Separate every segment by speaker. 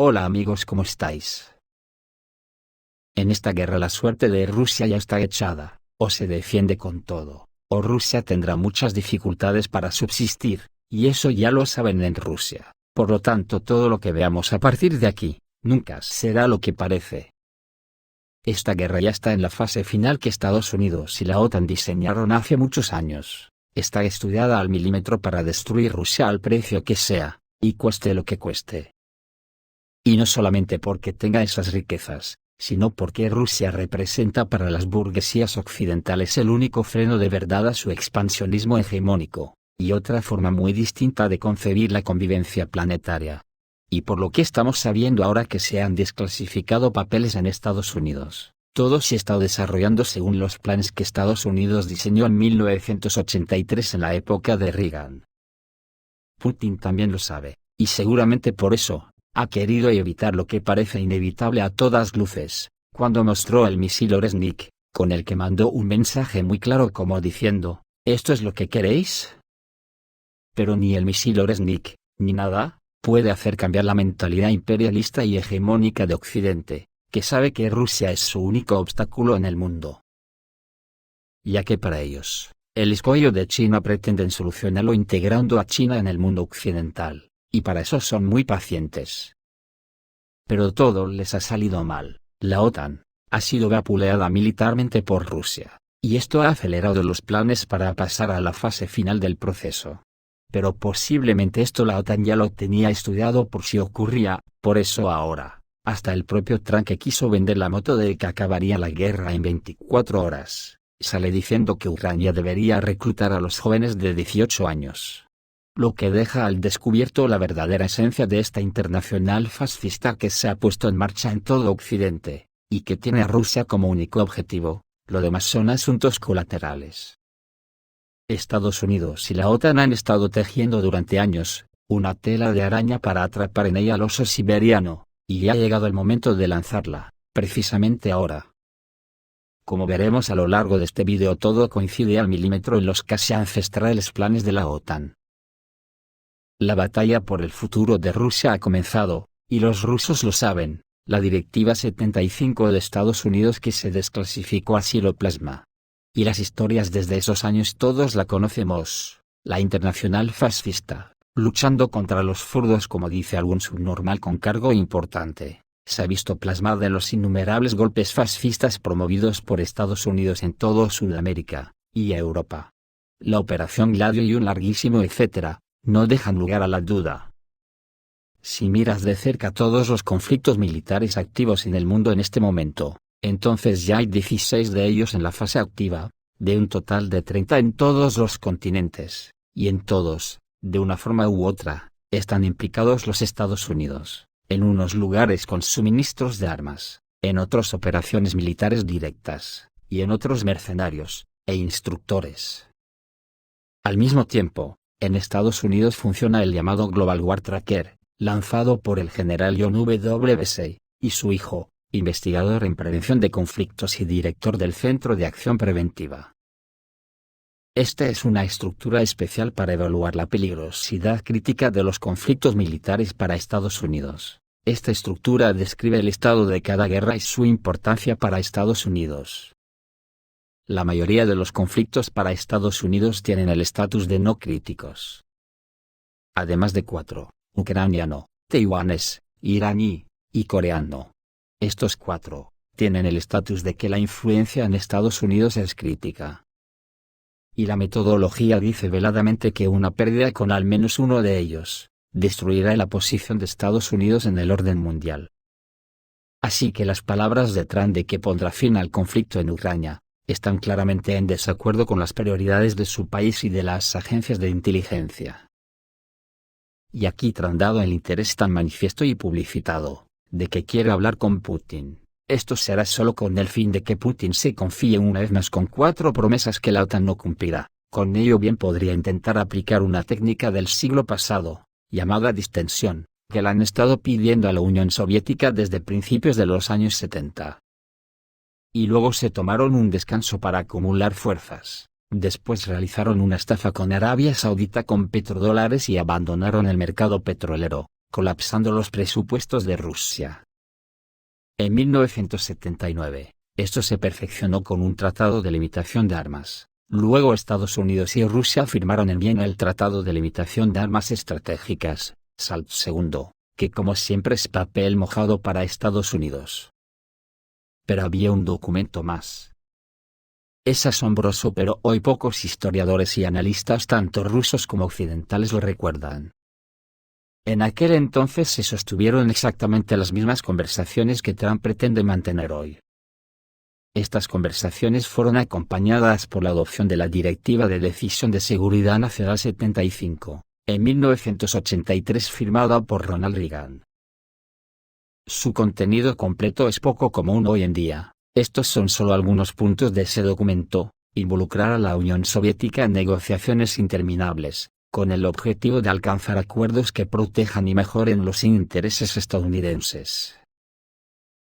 Speaker 1: Hola amigos, ¿cómo estáis? En esta guerra la suerte de Rusia ya está echada, o se defiende con todo, o Rusia tendrá muchas dificultades para subsistir, y eso ya lo saben en Rusia. Por lo tanto, todo lo que veamos a partir de aquí, nunca será lo que parece. Esta guerra ya está en la fase final que Estados Unidos y la OTAN diseñaron hace muchos años. Está estudiada al milímetro para destruir Rusia al precio que sea, y cueste lo que cueste. Y no solamente porque tenga esas riquezas, sino porque Rusia representa para las burguesías occidentales el único freno de verdad a su expansionismo hegemónico, y otra forma muy distinta de concebir la convivencia planetaria. Y por lo que estamos sabiendo ahora que se han desclasificado papeles en Estados Unidos, todo se está desarrollando según los planes que Estados Unidos diseñó en 1983 en la época de Reagan. Putin también lo sabe, y seguramente por eso ha querido evitar lo que parece inevitable a todas luces, cuando mostró el misil Oresnik, con el que mandó un mensaje muy claro como diciendo, ¿esto es lo que queréis? Pero ni el misil Oresnik, ni nada, puede hacer cambiar la mentalidad imperialista y hegemónica de Occidente, que sabe que Rusia es su único obstáculo en el mundo. Ya que para ellos, el escollo de China pretenden solucionarlo integrando a China en el mundo occidental. Y para eso son muy pacientes. Pero todo les ha salido mal. La OTAN ha sido vapuleada militarmente por Rusia, y esto ha acelerado los planes para pasar a la fase final del proceso. Pero posiblemente esto la OTAN ya lo tenía estudiado por si ocurría, por eso ahora, hasta el propio Trump que quiso vender la moto de que acabaría la guerra en 24 horas, sale diciendo que Ucrania debería reclutar a los jóvenes de 18 años. Lo que deja al descubierto la verdadera esencia de esta internacional fascista que se ha puesto en marcha en todo Occidente, y que tiene a Rusia como único objetivo, lo demás son asuntos colaterales. Estados Unidos y la OTAN han estado tejiendo durante años, una tela de araña para atrapar en ella al oso siberiano, y ya ha llegado el momento de lanzarla, precisamente ahora. Como veremos a lo largo de este video, todo coincide al milímetro en los casi ancestrales planes de la OTAN. La batalla por el futuro de Rusia ha comenzado, y los rusos lo saben. La Directiva 75 de Estados Unidos que se desclasificó así lo plasma. Y las historias desde esos años todos la conocemos. La internacional fascista, luchando contra los zurdos como dice algún subnormal con cargo importante, se ha visto plasmada en los innumerables golpes fascistas promovidos por Estados Unidos en todo Sudamérica y Europa. La Operación Gladio y un larguísimo etcétera. No dejan lugar a la duda. Si miras de cerca todos los conflictos militares activos en el mundo en este momento, entonces ya hay 16 de ellos en la fase activa, de un total de 30 en todos los continentes, y en todos, de una forma u otra, están implicados los Estados Unidos, en unos lugares con suministros de armas, en otros operaciones militares directas, y en otros mercenarios e instructores. Al mismo tiempo, en Estados Unidos funciona el llamado Global War Tracker, lanzado por el general John W. Casey, y su hijo, investigador en prevención de conflictos y director del Centro de Acción Preventiva. Esta es una estructura especial para evaluar la peligrosidad crítica de los conflictos militares para Estados Unidos. Esta estructura describe el estado de cada guerra y su importancia para Estados Unidos. La mayoría de los conflictos para Estados Unidos tienen el estatus de no críticos. Además de 4, ucraniano, taiwanés, iraní y coreano. Estos 4 tienen el estatus de que la influencia en Estados Unidos es crítica. Y la metodología dice veladamente que una pérdida con al menos uno de ellos destruirá la posición de Estados Unidos en el orden mundial. Así que las palabras de Trump de que pondrá fin al conflicto en Ucrania están claramente en desacuerdo con las prioridades de su país y de las agencias de inteligencia. Y aquí Trump dado el interés tan manifiesto y publicitado, de que quiere hablar con Putin, esto será solo con el fin de que Putin se confíe una vez más con 4 promesas que la OTAN no cumplirá. Con ello bien podría intentar aplicar una técnica del siglo pasado, llamada distensión, que la han estado pidiendo a la Unión Soviética desde principios de los años 70. Y luego se tomaron un descanso para acumular fuerzas. Después realizaron una estafa con Arabia Saudita con petrodólares y abandonaron el mercado petrolero, colapsando los presupuestos de Rusia. En 1979, esto se perfeccionó con un tratado de limitación de armas. Luego Estados Unidos y Rusia firmaron en Viena el Tratado de Limitación de Armas Estratégicas, SALT II, que como siempre es papel mojado para Estados Unidos. Pero había un documento más. Es asombroso, pero hoy pocos historiadores y analistas tanto rusos como occidentales lo recuerdan. En aquel entonces se sostuvieron exactamente las mismas conversaciones que Trump pretende mantener hoy. Estas conversaciones fueron acompañadas por la adopción de la Directiva de Decisión de Seguridad Nacional 75, en 1983 firmada por Ronald Reagan. Su contenido completo es poco común hoy en día. Estos son solo algunos puntos de ese documento: involucrar a la Unión Soviética en negociaciones interminables, con el objetivo de alcanzar acuerdos que protejan y mejoren los intereses estadounidenses.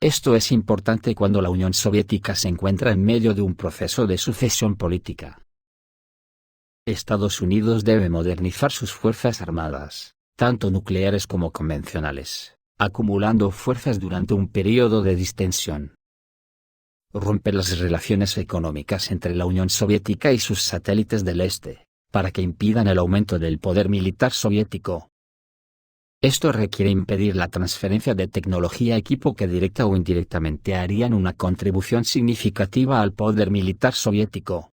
Speaker 1: Esto es importante cuando la Unión Soviética se encuentra en medio de un proceso de sucesión política. Estados Unidos debe modernizar sus fuerzas armadas, tanto nucleares como convencionales, acumulando fuerzas durante un periodo de distensión. Romper las relaciones económicas entre la Unión Soviética y sus satélites del este, para que impidan el aumento del poder militar soviético. Esto requiere impedir la transferencia de tecnología, equipo que directa o indirectamente harían una contribución significativa al poder militar soviético.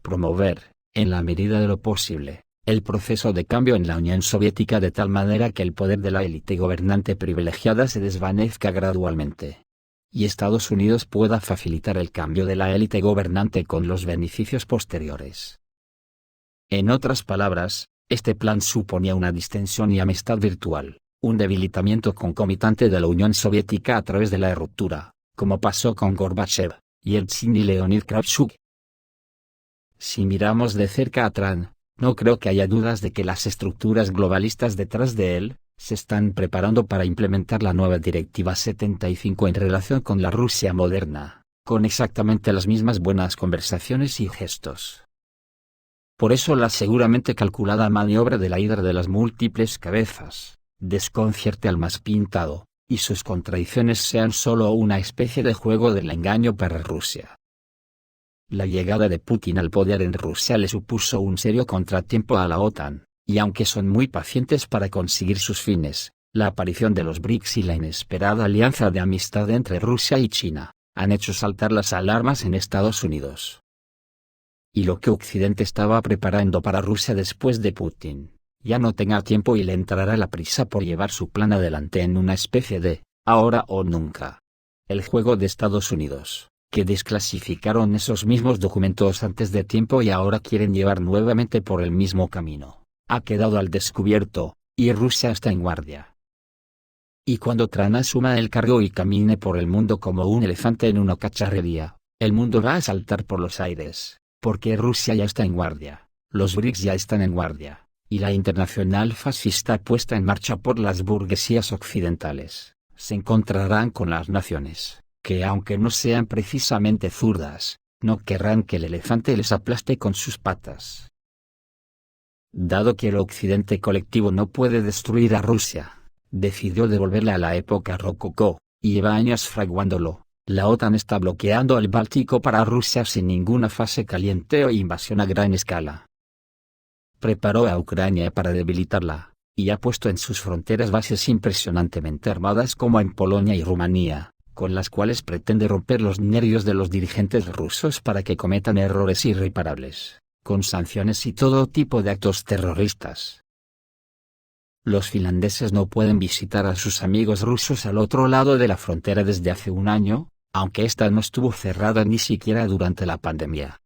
Speaker 1: Promover, en la medida de lo posible, el proceso de cambio en la Unión Soviética de tal manera que el poder de la élite gobernante privilegiada se desvanezca gradualmente, y Estados Unidos pueda facilitar el cambio de la élite gobernante con los beneficios posteriores. En otras palabras, este plan suponía una distensión y amistad virtual, un debilitamiento concomitante de la Unión Soviética a través de la ruptura, como pasó con Gorbachev, Yeltsin y Leonid Kravchuk. Si miramos de cerca a Trump, no creo que haya dudas de que las estructuras globalistas detrás de él se están preparando para implementar la nueva Directiva 75 en relación con la Rusia moderna, con exactamente las mismas buenas conversaciones y gestos. Por eso la seguramente calculada maniobra de la hidra de las múltiples cabezas desconcierte al más pintado, y sus contradicciones sean solo una especie de juego del engaño para Rusia. La llegada de Putin al poder en Rusia le supuso un serio contratiempo a la OTAN, y aunque son muy pacientes para conseguir sus fines, la aparición de los BRICS y la inesperada alianza de amistad entre Rusia y China han hecho saltar las alarmas en Estados Unidos. Y lo que Occidente estaba preparando para Rusia después de Putin, ya no tenga tiempo y le entrará la prisa por llevar su plan adelante en una especie de ahora o nunca. El juego de Estados Unidos, que desclasificaron esos mismos documentos antes de tiempo y ahora quieren llevar nuevamente por el mismo camino, ha quedado al descubierto, y Rusia está en guardia. Y cuando Trump asuma el cargo y camine por el mundo como un elefante en una cacharrería, el mundo va a saltar por los aires. Porque Rusia ya está en guardia, los BRICS ya están en guardia, y la internacional fascista puesta en marcha por las burguesías occidentales, se encontrarán con las naciones, que aunque no sean precisamente zurdas, no querrán que el elefante les aplaste con sus patas. Dado que el occidente colectivo no puede destruir a Rusia, decidió devolverla a la época rococó, y lleva años fraguándolo. La OTAN está bloqueando el Báltico para Rusia sin ninguna fase caliente o invasión a gran escala. Preparó a Ucrania para debilitarla, y ha puesto en sus fronteras bases impresionantemente armadas como en Polonia y Rumanía, con las cuales pretende romper los nervios de los dirigentes rusos para que cometan errores irreparables, con sanciones y todo tipo de actos terroristas. Los finlandeses no pueden visitar a sus amigos rusos al otro lado de la frontera desde hace un año, aunque esta no estuvo cerrada ni siquiera durante la pandemia.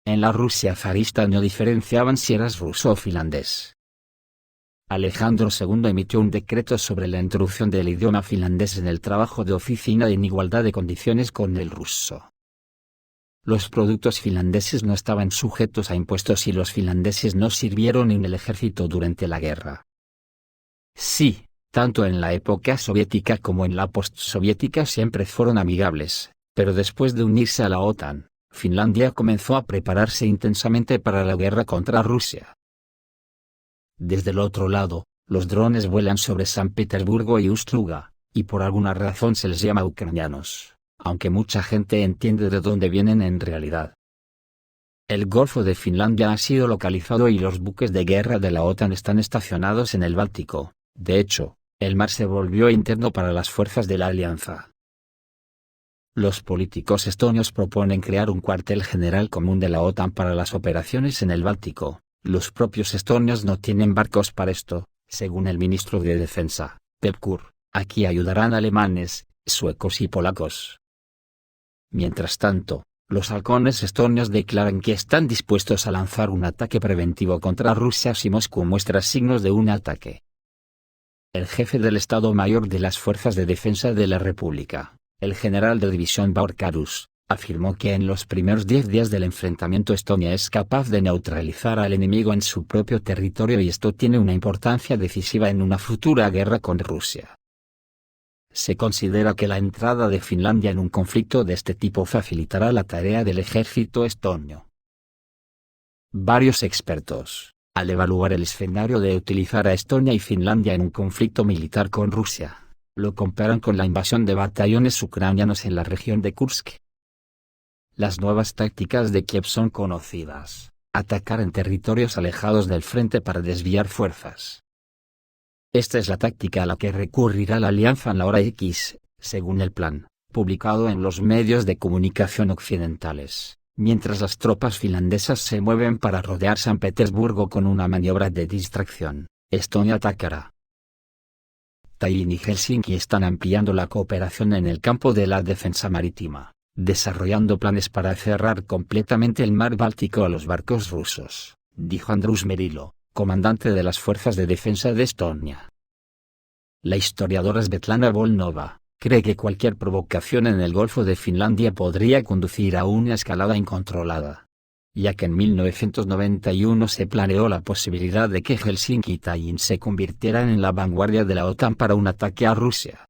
Speaker 1: En la Rusia zarista no diferenciaban si eras ruso o finlandés. Alejandro II emitió un decreto sobre la introducción del idioma finlandés en el trabajo de oficina en igualdad de condiciones con el ruso. Los productos finlandeses no estaban sujetos a impuestos y los finlandeses no sirvieron en el ejército durante la guerra. Sí, tanto en la época soviética como en la postsoviética siempre fueron amigables, pero después de unirse a la OTAN, Finlandia comenzó a prepararse intensamente para la guerra contra Rusia. Desde el otro lado, Los drones vuelan sobre San Petersburgo y Ust-Luga, y por alguna razón se les llama ucranianos, aunque mucha gente entiende de dónde vienen en realidad. El Golfo de Finlandia ha sido localizado y los buques de guerra de la OTAN están estacionados en el Báltico. De hecho, el mar se volvió interno para las fuerzas de la alianza. Los políticos estonios proponen crear un cuartel general común de la OTAN para las operaciones en el Báltico. Los propios estonios no tienen barcos para esto, según el ministro de Defensa, Pevkur. Aquí ayudarán alemanes, suecos y polacos. Mientras tanto, los halcones estonios declaran que están dispuestos a lanzar un ataque preventivo contra Rusia si Moscú muestra signos de un ataque. El jefe del Estado Mayor de las Fuerzas de Defensa de la República, el general de división Baur Karus, afirmó que en los primeros 10 días del enfrentamiento Estonia es capaz de neutralizar al enemigo en su propio territorio y esto tiene una importancia decisiva en una futura guerra con Rusia. Se considera que la entrada de Finlandia en un conflicto de este tipo facilitará la tarea del ejército estonio. Varios expertos, al evaluar el escenario de utilizar a Estonia y Finlandia en un conflicto militar con Rusia, lo comparan con la invasión de batallones ucranianos en la región de Kursk. Las nuevas tácticas de Kiev son conocidas: atacar en territorios alejados del frente para desviar fuerzas. Esta es la táctica a la que recurrirá la alianza en la hora X, según el plan, publicado en los medios de comunicación occidentales, mientras las tropas finlandesas se mueven para rodear San Petersburgo con una maniobra de distracción. Estonia atacará. Tallinn y Helsinki están ampliando la cooperación en el campo de la defensa marítima, desarrollando planes para cerrar completamente el mar Báltico a los barcos rusos, dijo Andrus Merilo, comandante de las Fuerzas de Defensa de Estonia. La historiadora Svetlana Volnova cree que cualquier provocación en el Golfo de Finlandia podría conducir a una escalada incontrolada, ya que en 1991 se planeó la posibilidad de que Helsinki y Tallinn se convirtieran en la vanguardia de la OTAN para un ataque a Rusia.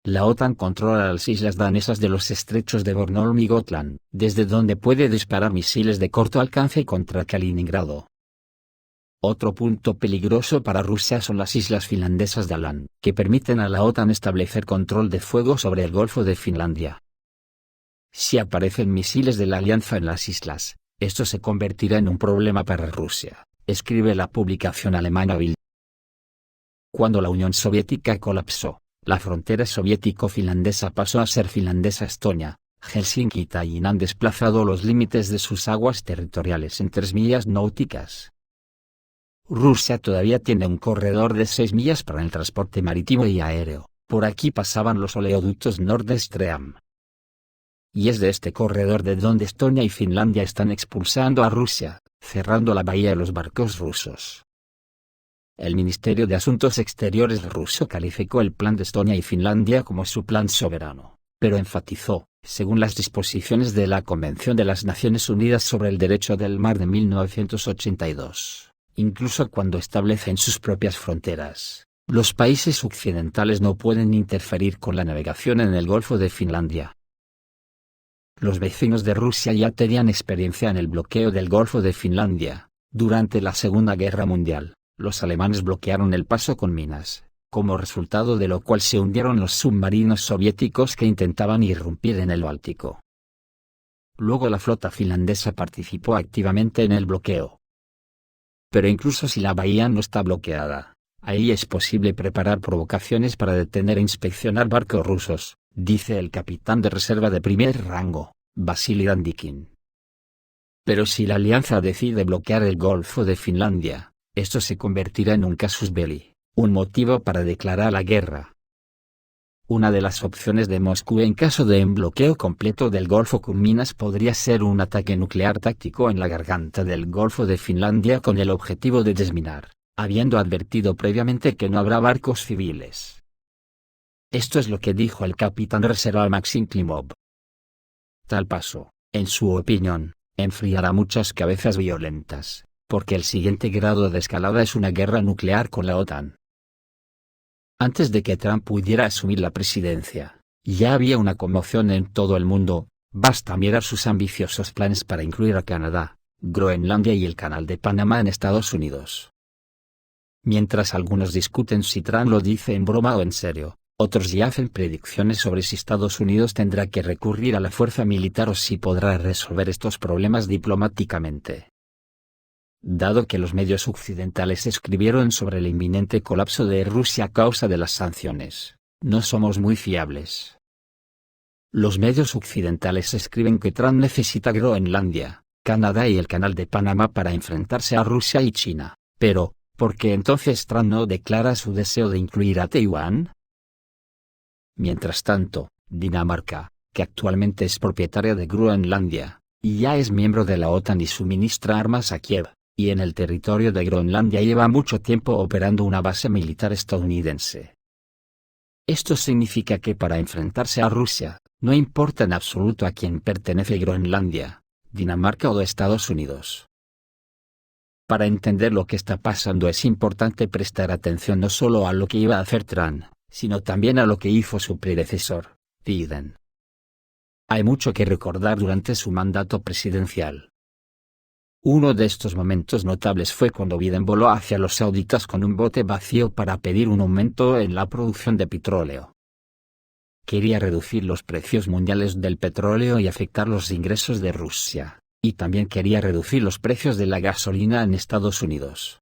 Speaker 1: La OTAN controla las islas danesas de los estrechos de Bornholm y Gotland, desde donde puede disparar misiles de corto alcance contra Kaliningrado. Otro punto peligroso para Rusia son las islas finlandesas de Åland, que permiten a la OTAN establecer control de fuego sobre el Golfo de Finlandia. Si aparecen misiles de la alianza en las islas, esto se convertirá en un problema para Rusia, escribe la publicación alemana Bild. Cuando la Unión Soviética colapsó, la frontera soviético-finlandesa pasó a ser finlandesa-estonia. Helsinki y Tallinn han desplazado los límites de sus aguas territoriales en 3 millas náuticas. Rusia todavía tiene un corredor de 6 millas para el transporte marítimo y aéreo. Por aquí pasaban los oleoductos Nord Stream. Y es de este corredor de donde Estonia y Finlandia están expulsando a Rusia, cerrando la bahía a los barcos rusos. El Ministerio de Asuntos Exteriores ruso calificó el plan de Estonia y Finlandia como su plan soberano, pero enfatizó, según las disposiciones de la Convención de las Naciones Unidas sobre el Derecho del Mar de 1982. Incluso cuando establecen sus propias fronteras, los países occidentales no pueden interferir con la navegación en el Golfo de Finlandia. Los vecinos de Rusia ya tenían experiencia en el bloqueo del Golfo de Finlandia. Durante la Segunda Guerra Mundial, los alemanes bloquearon el paso con minas, como resultado de lo cual se hundieron los submarinos soviéticos que intentaban irrumpir en el Báltico. Luego la flota finlandesa participó activamente en el bloqueo. Pero incluso si la bahía no está bloqueada, ahí es posible preparar provocaciones para detener e inspeccionar barcos rusos, dice el capitán de reserva de primer rango, Vasily Dandikin. Pero si la alianza decide bloquear el Golfo de Finlandia, esto se convertirá en un casus belli, un motivo para declarar la guerra. Una de las opciones de Moscú en caso de un bloqueo completo del Golfo con minas podría ser un ataque nuclear táctico en la garganta del Golfo de Finlandia con el objetivo de desminar, habiendo advertido previamente que no habrá barcos civiles. Esto es lo que dijo el capitán de reserva Maxim Klimov. Tal paso, en su opinión, enfriará muchas cabezas violentas, porque el siguiente grado de escalada es una guerra nuclear con la OTAN. Antes de que Trump pudiera asumir la presidencia, ya había una conmoción en todo el mundo. Basta mirar sus ambiciosos planes para incluir a Canadá, Groenlandia y el Canal de Panamá en Estados Unidos. Mientras algunos discuten si Trump lo dice en broma o en serio, otros ya hacen predicciones sobre si Estados Unidos tendrá que recurrir a la fuerza militar o si podrá resolver estos problemas diplomáticamente. Dado que los medios occidentales escribieron sobre el inminente colapso de Rusia a causa de las sanciones, no somos muy fiables. Los medios occidentales escriben que Trump necesita Groenlandia, Canadá y el Canal de Panamá para enfrentarse a Rusia y China, pero, ¿por qué entonces Trump no declara su deseo de incluir a Taiwán? Mientras tanto, Dinamarca, que actualmente es propietaria de Groenlandia, y ya es miembro de la OTAN y suministra armas a Kiev, y en el territorio de Groenlandia lleva mucho tiempo operando una base militar estadounidense. Esto significa que para enfrentarse a Rusia, no importa en absoluto a quién pertenece Groenlandia, Dinamarca o Estados Unidos. Para entender lo que está pasando es importante prestar atención no solo a lo que iba a hacer Trump, sino también a lo que hizo su predecesor, Biden. Hay mucho que recordar durante su mandato presidencial. Uno de estos momentos notables fue cuando Biden voló hacia los sauditas con un bote vacío para pedir un aumento en la producción de petróleo. Quería reducir los precios mundiales del petróleo y afectar los ingresos de Rusia, y también quería reducir los precios de la gasolina en Estados Unidos.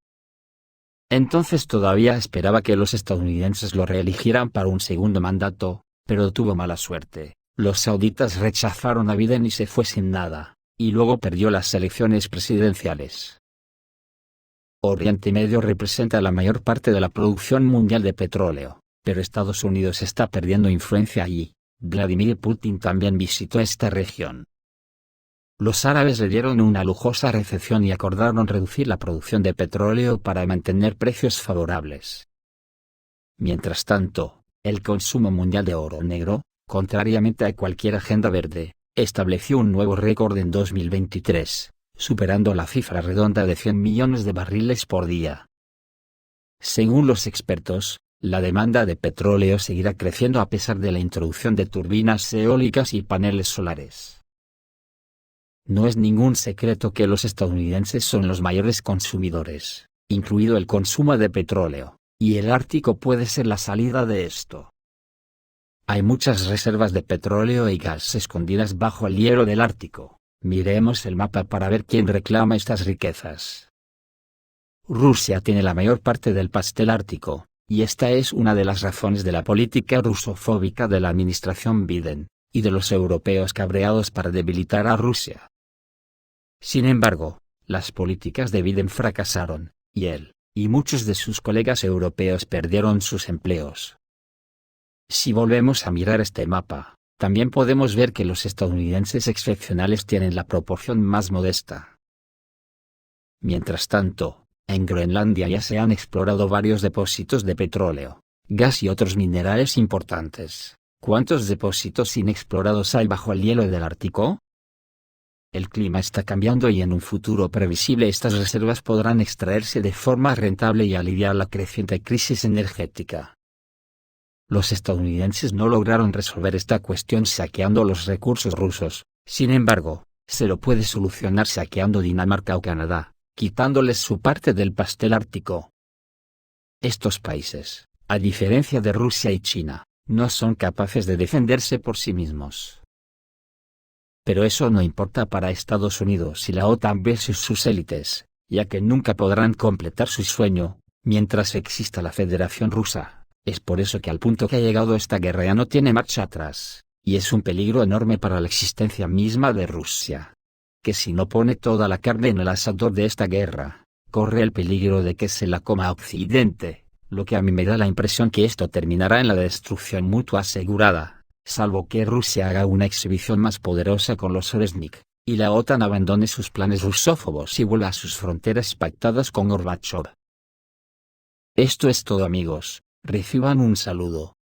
Speaker 1: Entonces todavía esperaba que los estadounidenses lo reeligieran para un segundo mandato, pero tuvo mala suerte. Los sauditas rechazaron a Biden y se fue sin nada, y luego perdió las elecciones presidenciales. Oriente Medio representa la mayor parte de la producción mundial de petróleo, pero Estados Unidos está perdiendo influencia allí. Vladimir Putin también visitó esta región. Los árabes le dieron una lujosa recepción y acordaron reducir la producción de petróleo para mantener precios favorables. Mientras tanto, el consumo mundial de oro negro, contrariamente a cualquier agenda verde, estableció un nuevo récord en 2023, superando la cifra redonda de 100 millones de barriles por día. Según los expertos, la demanda de petróleo seguirá creciendo a pesar de la introducción de turbinas eólicas y paneles solares. No es ningún secreto que los estadounidenses son los mayores consumidores, incluido el consumo de petróleo, y el Ártico puede ser la salida de esto. Hay muchas reservas de petróleo y gas escondidas bajo el hielo del Ártico. Miremos el mapa para ver quién reclama estas riquezas. Rusia tiene la mayor parte del pastel ártico, y esta es una de las razones de la política rusofóbica de la administración Biden, y de los europeos cabreados para debilitar a Rusia. Sin embargo, las políticas de Biden fracasaron, y él, y muchos de sus colegas europeos perdieron sus empleos. Si volvemos a mirar este mapa, también podemos ver que los estadounidenses excepcionales tienen la proporción más modesta. Mientras tanto, en Groenlandia ya se han explorado varios depósitos de petróleo, gas y otros minerales importantes. ¿Cuántos depósitos inexplorados hay bajo el hielo del Ártico? El clima está cambiando y en un futuro previsible estas reservas podrán extraerse de forma rentable y aliviar la creciente crisis energética. Los estadounidenses no lograron resolver esta cuestión saqueando los recursos rusos, sin embargo, se lo puede solucionar saqueando Dinamarca o Canadá, quitándoles su parte del pastel ártico. Estos países, a diferencia de Rusia y China, no son capaces de defenderse por sí mismos. Pero eso no importa para Estados Unidos y la OTAN versus sus élites, ya que nunca podrán completar su sueño, mientras exista la Federación Rusa. Es por eso que al punto que ha llegado esta guerra ya no tiene marcha atrás, y es un peligro enorme para la existencia misma de Rusia. Que si no pone toda la carne en el asador de esta guerra, corre el peligro de que se la coma Occidente, lo que a mí me da la impresión que esto terminará en la destrucción mutua asegurada, salvo que Rusia haga una exhibición más poderosa con los Oresnik, y la OTAN abandone sus planes rusófobos y vuelva a sus fronteras pactadas con Gorbachov. Esto es todo, amigos. Reciban un saludo.